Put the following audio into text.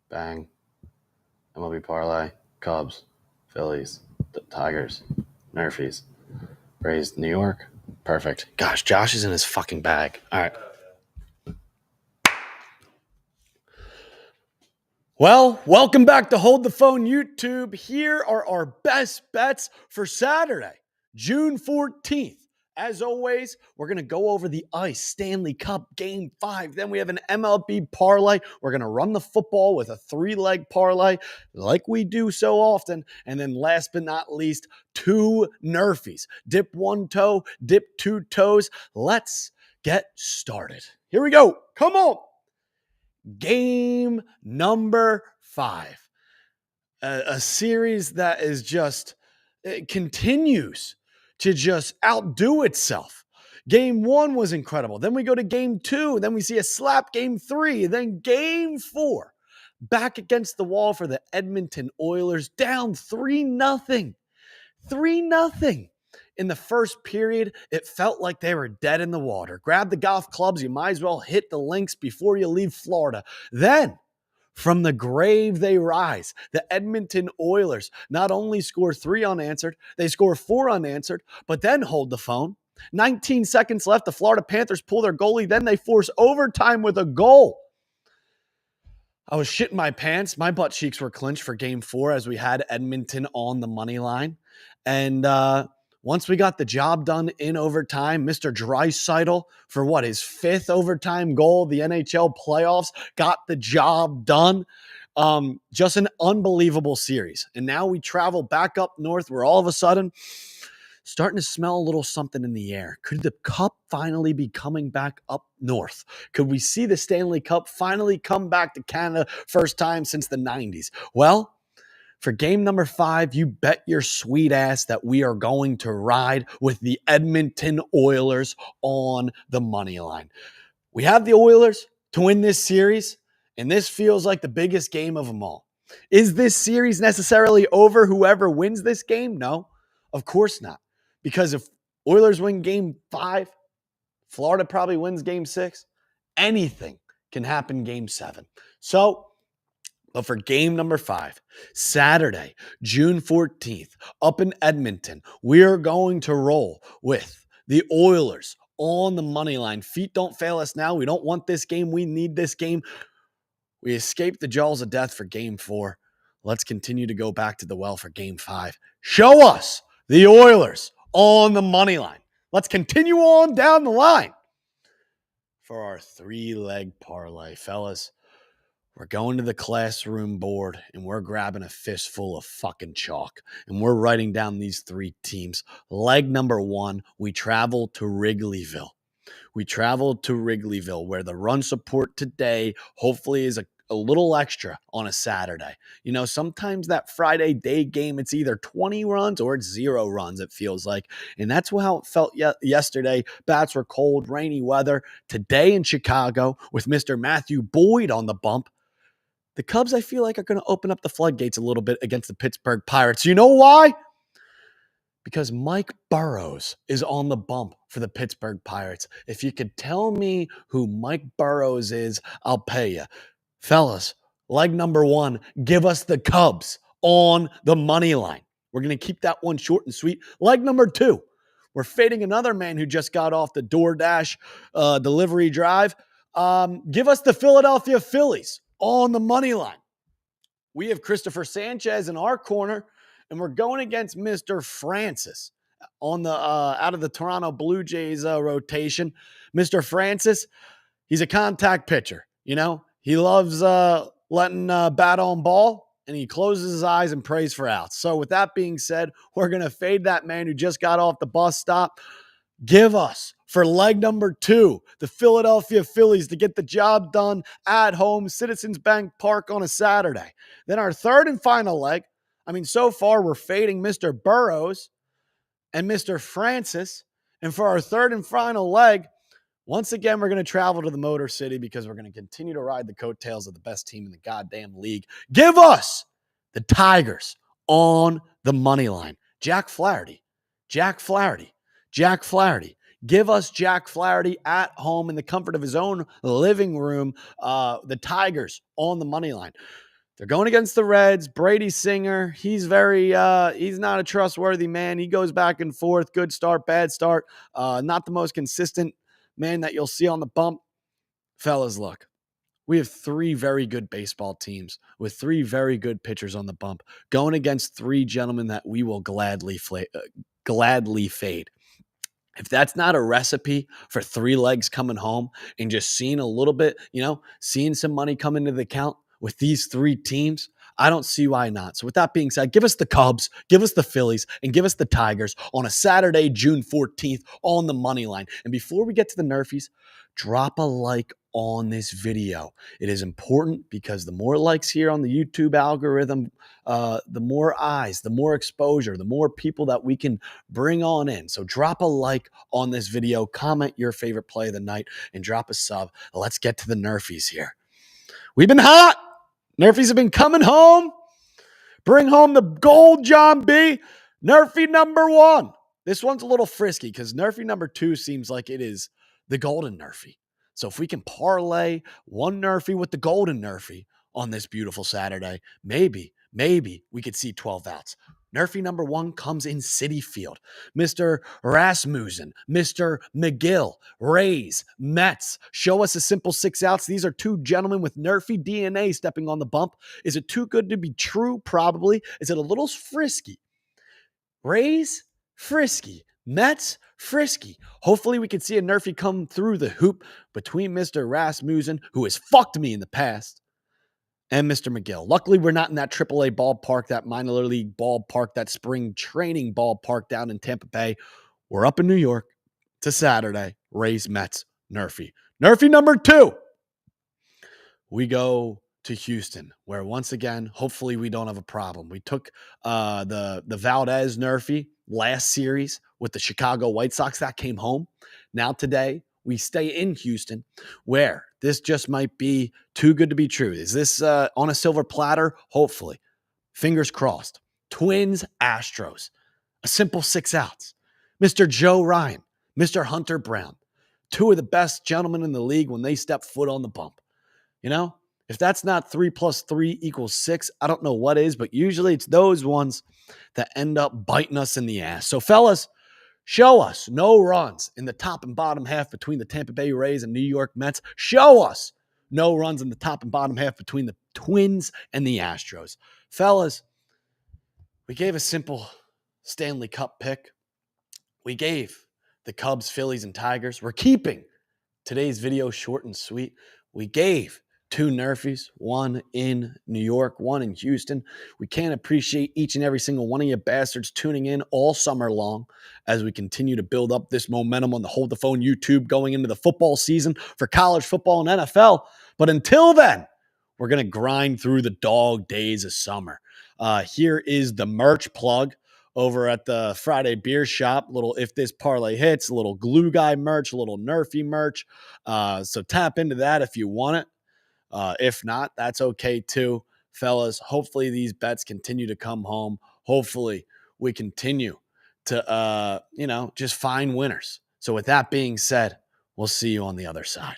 Bang. MLB Parlay. Cubs. Phillies. Tigers. Nerfies. Rays. New York. Perfect. Gosh, Josh is in his fucking bag. All right. Well, welcome back to Hold the Phone YouTube. Here are our best bets for Saturday, June 14th. As always, we're going to go over the Ice Stanley Cup Game 5. Then we have an MLB parlay. We're going to run the football with a 3-leg parlay like we do so often. And then last but not least, 2 Nerfies. Dip 1 toe, dip 2 toes. Let's get started. Here we go. Come on. Game number 5. A series that is just, it continues to just outdo itself. Game 1 was incredible. Then we go to game 2. Then we see a slap game 3. Then game 4. Back against the wall for the Edmonton Oilers. Down 3-0. 3-0. In the first period, it felt like they were dead in the water. Grab the golf clubs. You might as well hit the links before you leave Florida. Then, from the grave they rise. The Edmonton Oilers not only score 3 unanswered, they score 4 unanswered, but then hold the phone. 19 seconds left. The Florida Panthers pull their goalie. Then they force overtime with a goal. I was shitting my pants. My butt cheeks were clenched for game 4 as we had Edmonton on the money line. And once we got the job done in overtime, Mr. Draisaitl, for his 5th overtime goal, the NHL playoffs, got the job done. Just an unbelievable series. And now we travel back up north where all of a sudden, starting to smell a little something in the air. Could the Cup finally be coming back up north? Could we see the Stanley Cup finally come back to Canada first time since the 90s? Well, for game number 5, you bet your sweet ass that we are going to ride with the Edmonton Oilers on the money line. We have the Oilers to win this series, and this feels like the biggest game of them all. Is this series necessarily over whoever wins this game? No, of course not. Because if Oilers win game 5, Florida probably wins game 6, anything can happen game 7. But for game number 5, Saturday, June 14th, up in Edmonton, we are going to roll with the Oilers on the money line. Feet don't fail us now. We don't want this game. We need this game. We escaped the jaws of death for game 4. Let's continue to go back to the well for game 5. Show us the Oilers on the money line. Let's continue on down the line for our 3-leg parlay, fellas. We're going to the classroom board and we're grabbing a fistful of fucking chalk and we're writing down these 3 teams. Leg number 1, we travel to Wrigleyville. We travel to Wrigleyville where the run support today hopefully is a little extra on a Saturday. You know, sometimes that Friday day game, it's either 20 runs or it's 0 runs, it feels like. And that's how it felt yesterday. Bats were cold, rainy weather. Today in Chicago with Mr. Matthew Boyd on the bump, the Cubs, I feel like, are going to open up the floodgates a little bit against the Pittsburgh Pirates. You know why? Because Mike Burrows is on the bump for the Pittsburgh Pirates. If you could tell me who Mike Burrows is, I'll pay you. Fellas, leg number 1, give us the Cubs on the money line. We're going to keep that one short and sweet. Leg number 2, we're fading another man who just got off the DoorDash delivery drive. Give us the Philadelphia Phillies on the money line. We have Christopher Sanchez in our corner, and we're going against Mr. Francis on the out of the Toronto Blue Jays rotation. Mr. Francis, he's a contact pitcher. You know, he loves letting bat on ball, and he closes his eyes and prays for outs. So with that being said, we're going to fade that man who just got off the bus stop. Give us, for leg number 2, the Philadelphia Phillies to get the job done at home, Citizens Bank Park on a Saturday. Then our 3rd and final leg, so far we're fading Mr. Burrows and Mr. Francis. And for our 3rd and final leg, once again, we're going to travel to the Motor City because we're going to continue to ride the coattails of the best team in the goddamn league. Give us the Tigers on the money line. Jack Flaherty. Give us Jack Flaherty at home in the comfort of his own living room. The Tigers on the money line. They're going against the Reds. Brady Singer, he's he's not a trustworthy man. He goes back and forth. Good start, bad start. Not the most consistent man that you'll see on the bump. Fellas, look, we have 3 very good baseball teams with 3 very good pitchers on the bump going against 3 gentlemen that we will gladly fade. If that's not a recipe for 3 legs coming home and just seeing a little bit, seeing some money come into the account with these 3 teams, I don't see why not. So with that being said, give us the Cubs, give us the Phillies, and give us the Tigers on a Saturday, June 14th, on the money line. And before we get to the Nerfies, drop a like on this video. It is important because the more likes here on the YouTube algorithm, the more eyes, the more exposure, the more people that we can bring on in. So drop a like on this video, comment your favorite play of the night, and drop a sub. Let's get to the Nerfies here. We've been hot. Nerfies have been coming home. Bring home the gold, John B. Nerfie number 1. This one's a little frisky because Nerfie number 2 seems like it is the golden Nerfie. So if we can parlay one Nerfie with the golden Nerfie on this beautiful Saturday, maybe we could see 12 outs. Nerfie number 1 comes in Citi Field. Mr. Rasmussen, Mr. McGill, Rays, Mets. Show us a simple 6 outs. These are 2 gentlemen with Nerfie DNA stepping on the bump. Is it too good to be true? Probably. Is it a little frisky? Rays, frisky. Mets, frisky. Hopefully we can see a Nerfie come through the hoop between Mr. Rasmussen, who has fucked me in the past, and Mr. McGill. Luckily, we're not in that AAA ballpark, that minor league ballpark, that spring training ballpark down in Tampa Bay. We're up in New York. To Saturday. Rays, Mets, Nerfie. Nerfie number 2. We go to Houston, where once again, hopefully we don't have a problem. We took the Valdez Nerfie last series with the Chicago White Sox. That came home. Now today, we stay in Houston, where this just might be too good to be true. Is this on a silver platter? Hopefully. Fingers crossed. Twins, Astros. A simple 6 outs. Mr. Joe Ryan, Mr. Hunter Brown. 2 of the best gentlemen in the league when they step foot on the bump. If that's not 3 + 3 = 6, I don't know what is, but usually it's those ones that end up biting us in the ass. So fellas, show us no runs in the top and bottom half between the Tampa Bay Rays and New York Mets. Show us no runs in the top and bottom half between the Twins and the Astros. Fellas, we gave a simple Stanley Cup pick. We gave the Cubs, Phillies, and Tigers. We're keeping today's video short and sweet. We gave 2 Nerfies, 1 in New York, 1 in Houston. We can't appreciate each and every single one of you bastards tuning in all summer long as we continue to build up this momentum on the Hold the Phone YouTube going into the football season for college football and NFL. But until then, we're going to grind through the dog days of summer. Here is the merch plug over at the Friday Beer Shop. Little If This Parlay Hits, a little Glue Guy merch, a little Nerfie merch. So tap into that if you want it. If not, that's okay too, fellas. Hopefully these bets continue to come home. Hopefully we continue to, just find winners. So with that being said, we'll see you on the other side.